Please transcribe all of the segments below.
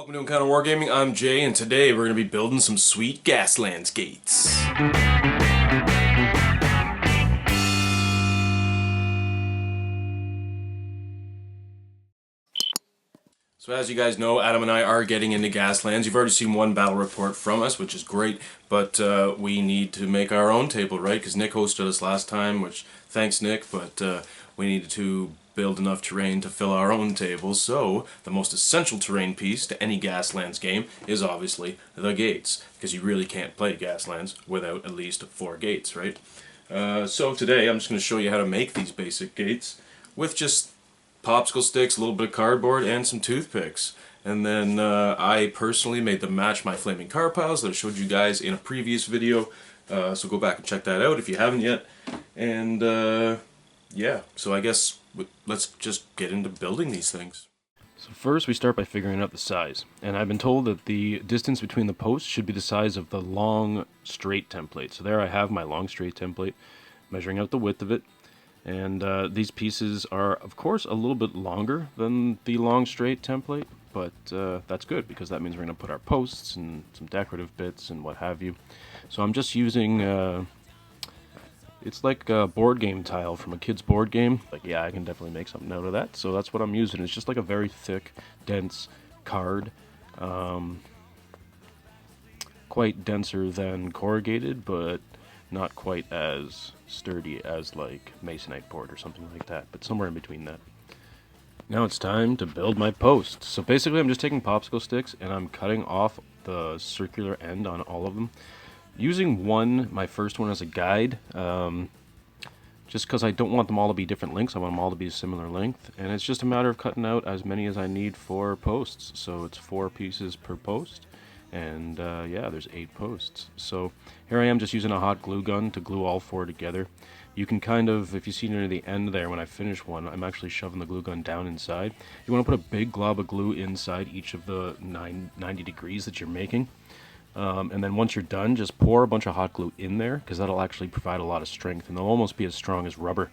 Welcome to Encounter Wargaming. I'm Jay, and today we're going to be building some sweet Gaslands Gates. So as you guys know, Adam and I are getting into Gaslands. You've already seen one battle report from us, which is great, but we need to make our own table, right? Because Nick hosted us last time, which, thanks Nick, but we needed to build enough terrain to fill our own table. So the most essential terrain piece to any Gaslands game is obviously the gates, because you really can't play Gaslands without at least 4 gates, right? So today I'm just going to show you how to make these basic gates with just popsicle sticks, a little bit of cardboard, and some toothpicks. And then I personally made them match my flaming car piles that I showed you guys in a previous video. So go back and check that out if you haven't yet. And yeah, so I guess let's just get into building these things. So first we start by figuring out the size. And I've been told that the distance between the posts should be the size of the long straight template. So there I have my long straight template, measuring out the width of it. And these pieces are, of course, a little bit longer than the long straight template, but that's good because that means we're going to put our posts and some decorative bits and what have you. So I'm just using, it's like a board game tile from a kid's board game. Like, yeah, I can definitely make something out of that. So that's what I'm using. It's just like a very thick, dense card. Quite denser than corrugated, but not quite as sturdy as like masonite board or something like that, but somewhere in between that. Now it's time to build my posts. So basically I'm just taking popsicle sticks and I'm cutting off the circular end on all of them. Using my first one as a guide, just because I don't want them all to be different lengths, I want them all to be a similar length, and it's just a matter of cutting out as many as I need for posts. So it's 4 pieces per post. And yeah, there's 8 posts. So here I am just using a hot glue gun to glue all 4 together. You can kind of, if you see near the end there when I finish one, I'm actually shoving the glue gun down inside. You want to put a big glob of glue inside each of the 90 degrees that you're making. And then once you're done, just pour a bunch of hot glue in there, because that'll actually provide a lot of strength, and they'll almost be as strong as rubber.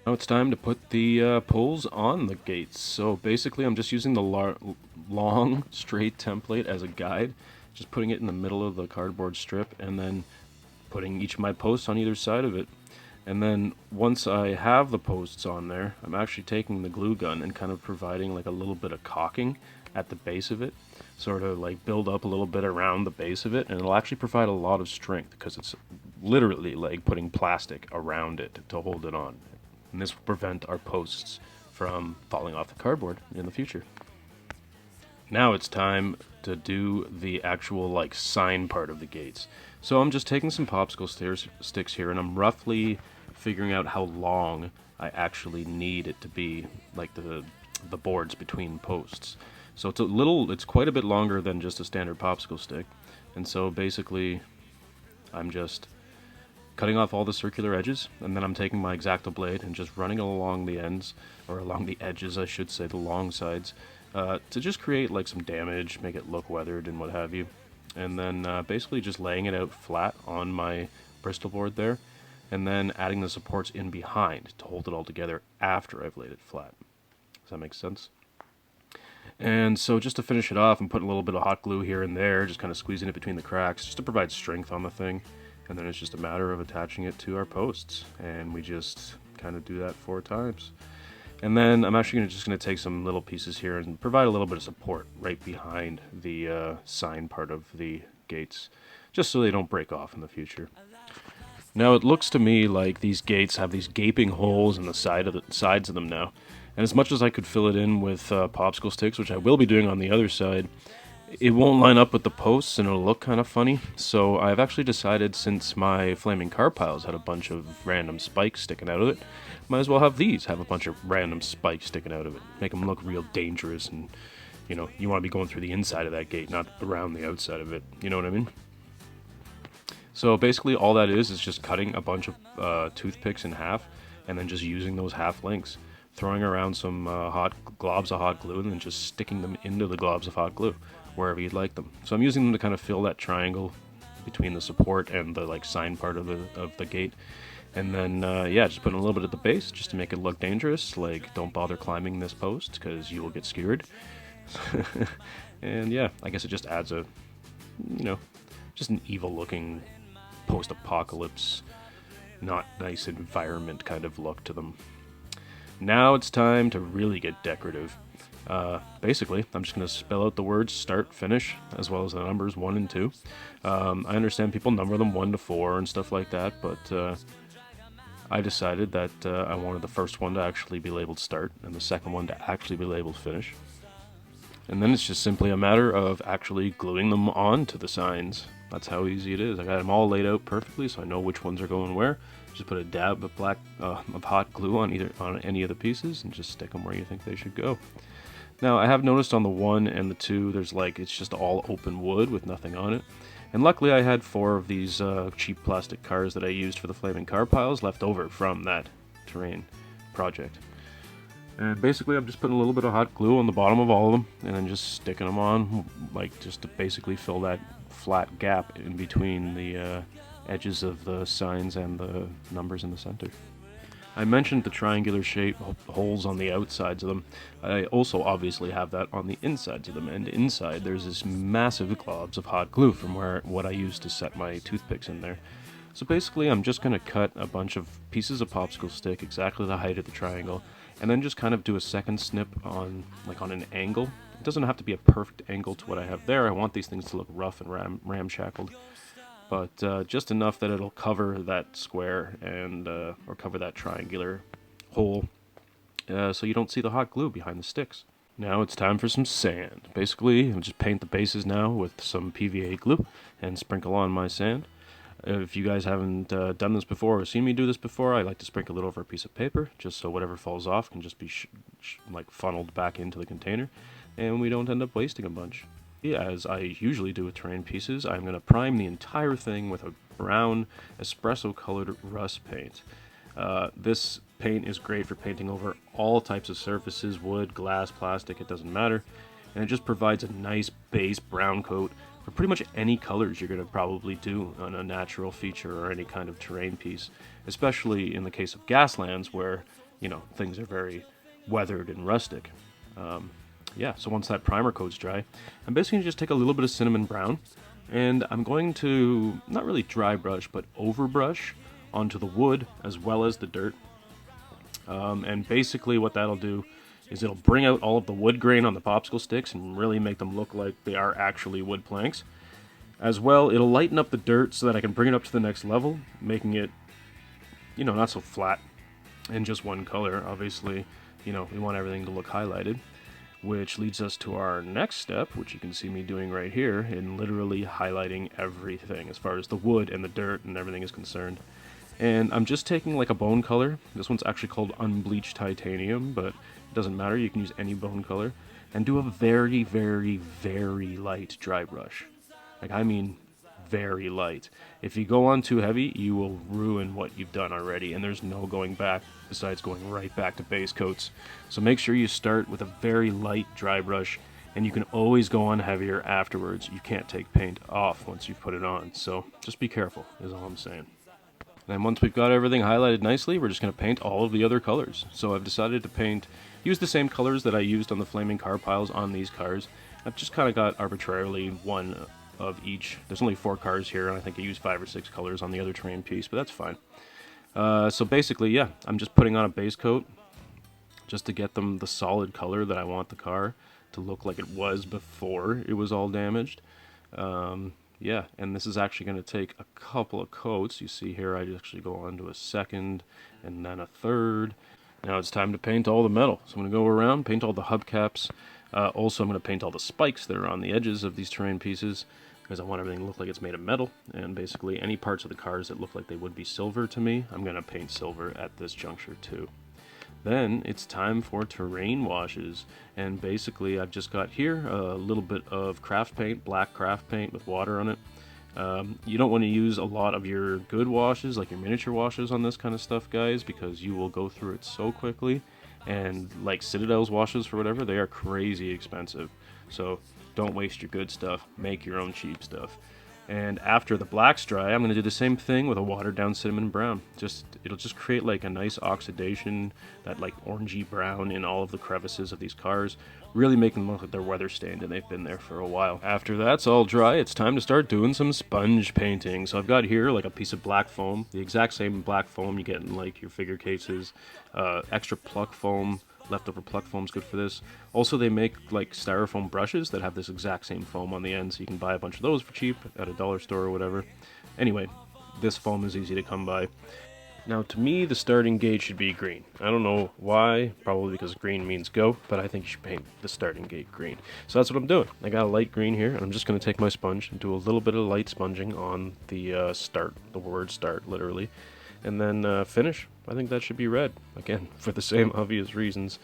Now it's time to put the poles on the gates. So basically I'm just using the long straight template as a guide, just putting it in the middle of the cardboard strip and then putting each of my posts on either side of it. And then once I have the posts on there, I'm actually taking the glue gun and kind of providing like a little bit of caulking at the base of it, sort of like build up a little bit around the base of it, and it'll actually provide a lot of strength because it's literally like putting plastic around it to hold it on. And this will prevent our posts from falling off the cardboard in the future. Now it's time to do the actual like sign part of the gates. So I'm just taking some popsicle sticks here and I'm roughly figuring out how long I actually need it to be, like the boards between posts. So it's quite a bit longer than just a standard popsicle stick. And so basically I'm just cutting off all the circular edges, and then I'm taking my X-Acto blade and just running along the ends, or along the edges I should say, the long sides, to just create like some damage, make it look weathered and what have you. And then basically just laying it out flat on my Bristol board there, and then adding the supports in behind to hold it all together after I've laid it flat. Does that make sense? And so just to finish it off, I'm putting a little bit of hot glue here and there, just kind of squeezing it between the cracks, just to provide strength on the thing. And then it's just a matter of attaching it to our posts, and we just kind of do that 4 times. And then I'm actually just going to take some little pieces here and provide a little bit of support right behind the sign part of the gates, just so they don't break off in the future. Now it looks to me like these gates have these gaping holes in the sides of them now. And as much as I could fill it in with popsicle sticks, which I will be doing on the other side, it won't line up with the posts and it'll look kind of funny. So I've actually decided, since my flaming car piles had a bunch of random spikes sticking out of it, might as well have these have a bunch of random spikes sticking out of it. Make them look real dangerous, and you know, you want to be going through the inside of that gate, not around the outside of it. You know what I mean? So basically all that is just cutting a bunch of toothpicks in half and then just using those half lengths, throwing around some globs of hot glue, and then just sticking them into the globs of hot glue wherever you'd like them. So I'm using them to kind of fill that triangle between the support and the like sign part of the gate. And then yeah, just putting a little bit at the base just to make it look dangerous, like don't bother climbing this post because you will get skewered. And yeah, I guess it just adds a, just an evil-looking post-apocalypse, not nice environment kind of look to them. Now it's time to really get decorative. Basically, I'm just going to spell out the words start, finish, as well as the numbers 1 and 2. I understand people number them 1 to 4 and stuff like that, but I decided that I wanted the first one to actually be labeled start and the second one to actually be labeled finish. And then it's just simply a matter of actually gluing them onto the signs. That's how easy it is. I got them all laid out perfectly, so I know which ones are going where. Just put a dab of hot glue on any of the pieces and just stick them where you think they should go. Now, I have noticed on the 1 and the 2, it's just all open wood with nothing on it. And luckily I had 4 of these cheap plastic cars that I used for the flaming car piles left over from that terrain project. And basically I'm just putting a little bit of hot glue on the bottom of all of them and then just sticking them on, just to basically fill that flat gap in between the edges of the signs and the numbers in the center. I mentioned the triangular shaped holes on the outsides of them. I also obviously have that on the insides of them, and inside there's this massive globs of hot glue from what I used to set my toothpicks in there. So basically I'm just going to cut a bunch of pieces of popsicle stick exactly the height of the triangle, and then just kind of do a second snip on an angle. It doesn't have to be a perfect angle to what I have there. I want these things to look rough and ramshackled. But just enough that it'll cover that square and or cover that triangular hole, so you don't see the hot glue behind the sticks. Now it's time for some sand. Basically, I'll just paint the bases now with some PVA glue and sprinkle on my sand. If you guys haven't done this before or seen me do this before, I like to sprinkle it over a piece of paper, just so whatever falls off can just be funneled back into the container, and we don't end up wasting a bunch. As I usually do with terrain pieces, I'm going to prime the entire thing with a brown espresso colored rust paint. This paint is great for painting over all types of surfaces, wood, glass, plastic, it doesn't matter, and it just provides a nice base brown coat for pretty much any colors you're going to probably do on a natural feature or any kind of terrain piece, especially in the case of Gaslands where, things are very weathered and rustic. So once that primer coat's dry, I'm basically going to just take a little bit of cinnamon brown, and I'm going to, not really dry brush, but overbrush onto the wood as well as the dirt. And basically what that'll do is it'll bring out all of the wood grain on the popsicle sticks and really make them look like they are actually wood planks. As well, it'll lighten up the dirt so that I can bring it up to the next level, making it, not so flat and just one color. Obviously, we want everything to look highlighted. Which leads us to our next step, which you can see me doing right here, in literally highlighting everything as far as the wood and the dirt and everything is concerned. And I'm just taking a bone color. This one's actually called unbleached titanium, but it doesn't matter, you can use any bone color, and do a very, very, very light dry brush. I mean very light. If you go on too heavy, you will ruin what you've done already, and there's no going back besides going right back to base coats. So make sure you start with a very light dry brush, and you can always go on heavier afterwards. You can't take paint off once you've put it on, so just be careful is all I'm saying. And then once we've got everything highlighted nicely, we're just going to paint all of the other colors. So I've decided to use the same colors that I used on the flaming car piles on these cars. I've just kind of got arbitrarily one of each. There's only 4 cars here, and I think I used 5 or 6 colors on the other terrain piece, but that's fine. So basically, I'm just putting on a base coat just to get them the solid color that I want the car to look like it was before it was all damaged. And this is actually going to take a couple of coats. You see here I actually go on to a second and then a third. Now it's time to paint all the metal. So I'm going to go around, paint all the hubcaps. Also, I'm going to paint all the spikes that are on the edges of these terrain pieces, because I want everything to look like it's made of metal, and basically any parts of the cars that look like they would be silver to me, I'm going to paint silver at this juncture too. Then it's time for terrain washes, and basically I've just got here a little bit of craft paint, black craft paint with water on it. You don't want to use a lot of your good washes, like your miniature washes on this kind of stuff, guys, because you will go through it so quickly. And like Citadel's washes for whatever, they are crazy expensive. So don't waste your good stuff, make your own cheap stuff. And after the black's dry, I'm going to do the same thing with a watered down cinnamon brown. It'll just create like a nice oxidation, that like orangey brown in all of the crevices of these cars, really making them look like they're weather stained and they've been there for a while. After that's all dry, it's time to start doing some sponge painting. So I've got here like a piece of black foam, the exact same black foam you get in like your figure cases, extra pluck foam. Leftover pluck foam's good for this. Also, they make like styrofoam brushes that have this exact same foam on the end, so you can buy a bunch of those for cheap at a dollar store or whatever. Anyway, this foam is easy to come by. Now, to me, the starting gate should be green. I don't know why, probably because green means go, but I think you should paint the starting gate green. So that's what I'm doing. I got a light green here, and I'm just going to take my sponge and do a little bit of light sponging on the start, the word start, literally. And then finish. I think that should be red, again, for the same obvious reasons.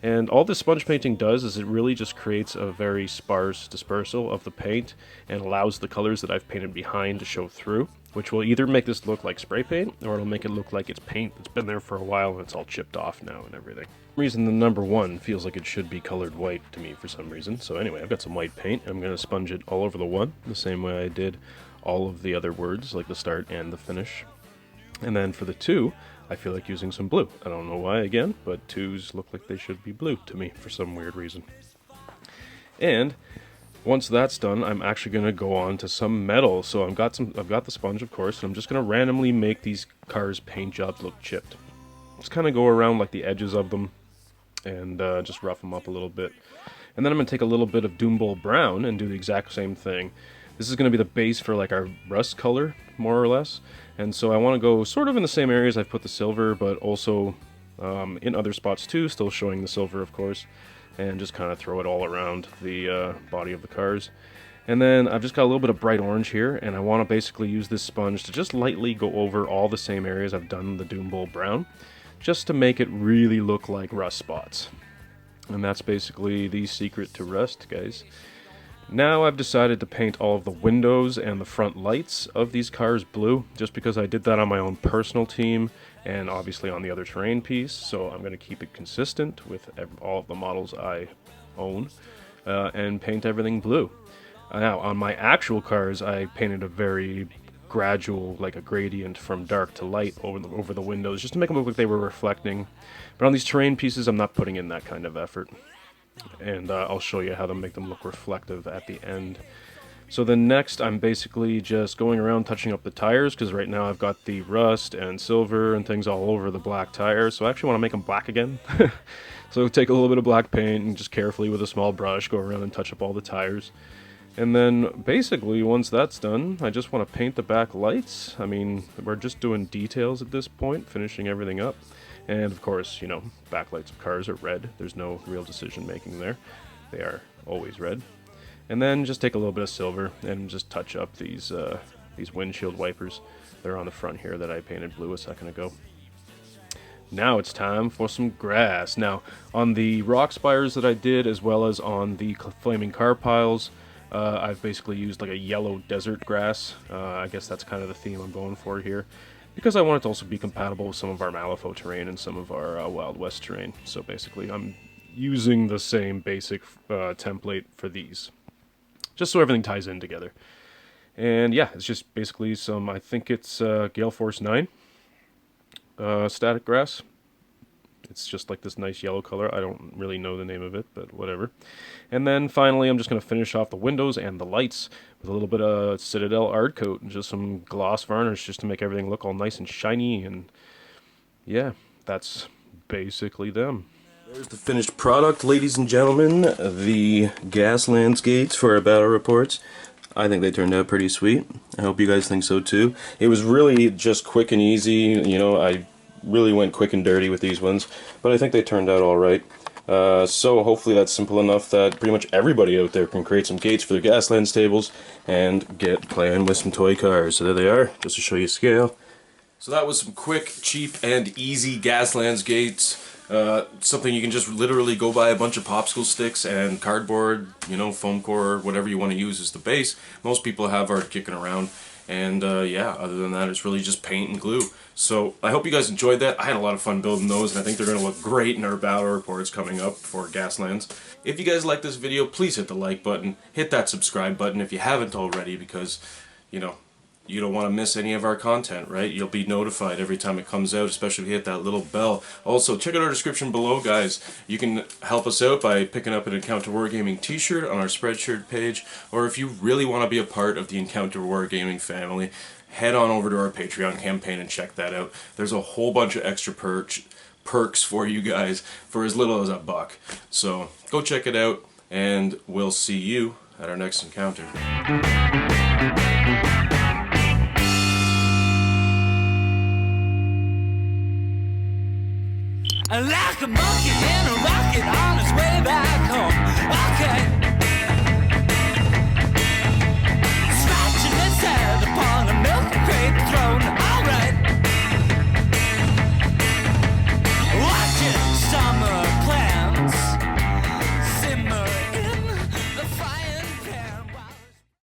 And all this sponge painting does is it really just creates a very sparse dispersal of the paint and allows the colors that I've painted behind to show through, which will either make this look like spray paint, or it'll make it look like it's paint that's been there for a while and it's all chipped off now and everything. For some reason, the number 1 feels like it should be colored white to me for some reason. So anyway, I've got some white paint. I'm going to sponge it all over the 1, the same way I did all of the other words, like the start and the finish. And then for the 2, I feel like using some blue. I don't know why again, but 2s look like they should be blue to me for some weird reason. And once that's done, I'm actually going to go on to some metal. So I've got the sponge, of course, and I'm just going to randomly make these cars' paint jobs look chipped. Just kind of go around like the edges of them and just rough them up a little bit. And then I'm going to take a little bit of Doom Bowl Brown and do the exact same thing. This is going to be the base for like our rust color, more or less. And so I want to go sort of in the same areas I've put the silver, but also in other spots too, still showing the silver, of course. And just kind of throw it all around the body of the cars. And then I've just got a little bit of bright orange here, and I want to basically use this sponge to just lightly go over all the same areas I've done the Doom Bowl Brown, just to make it really look like rust spots. And that's basically the secret to rust, guys. Now I've decided to paint all of the windows and the front lights of these cars blue, just because I did that on my own personal team and obviously on the other terrain piece, so I'm going to keep it consistent with all of the models I own and paint everything blue. Now on my actual cars I painted a very gradual, like a gradient from dark to light over the windows, just to make them look like they were reflecting. But on these terrain pieces I'm not putting in that kind of effort. And I'll show you how to make them look reflective at the end. So then next I'm basically just going around touching up the tires, because right now I've got the rust and silver and things all over the black tires, so I actually want to make them black again. So take a little bit of black paint and just carefully with a small brush go around and touch up all the tires. And then basically once that's done, I just want to paint the back lights. I mean, we're just doing details at this point, finishing everything up. And of course, you know, backlights of cars are red. There's no real decision making there. They are always red. And then just take a little bit of silver and just touch up these windshield wipers. They're on the front here that I painted blue a second ago. Now it's time for some grass. Now, on the rock spires that I did, as well as on the flaming car piles, I've basically used like a yellow desert grass. I guess that's kind of the theme I'm going for here, because I want it to also be compatible with some of our Malifaux terrain and some of our Wild West terrain. So basically I'm using the same basic template for these, just so everything ties in together. And yeah, it's just basically some, I think it's Gale Force 9 static grass. It's just like this nice yellow color. I don't really know the name of it, but whatever. And then finally, I'm just going to finish off the windows and the lights with a little bit of Citadel Art Coat and just some gloss varnish just to make everything look all nice and shiny. And yeah, that's basically them. There's the finished product, ladies and gentlemen. The Gaslands Gates for our battle reports. I think they turned out pretty sweet. I hope you guys think so too. It was really just quick and easy. You know, I really went quick and dirty with these ones, but I think they turned out alright. So hopefully that's simple enough that pretty much everybody out there can create some gates for their Gaslands tables and get playing with some toy cars. So there they are, just to show you scale. So that was some quick, cheap, and easy Gaslands gates. Something you can just literally go buy a bunch of popsicle sticks and cardboard, you know, foam core, whatever you want to use as the base. Most people have art kicking around. And yeah, other than that, it's really just paint and glue. So I hope you guys enjoyed that. I had a lot of fun building those, and I think they're going to look great in our battle reports coming up for Gaslands. If you guys like this video, please hit the like button, hit that subscribe button if you haven't already, because you don't want to miss any of our content, right? You'll be notified every time it comes out, especially if you hit that little bell. Also, check out our description below, guys. You can help us out by picking up an Encounter Wargaming t-shirt on our Spreadshirt page, or if you really want to be a part of the Encounter Wargaming family, head on over to our Patreon campaign and check that out. There's a whole bunch of extra perks for you guys for as little as $1. So go check it out, and we'll see you at our next encounter. Like a monkey in a rocket on his way back home. Okay.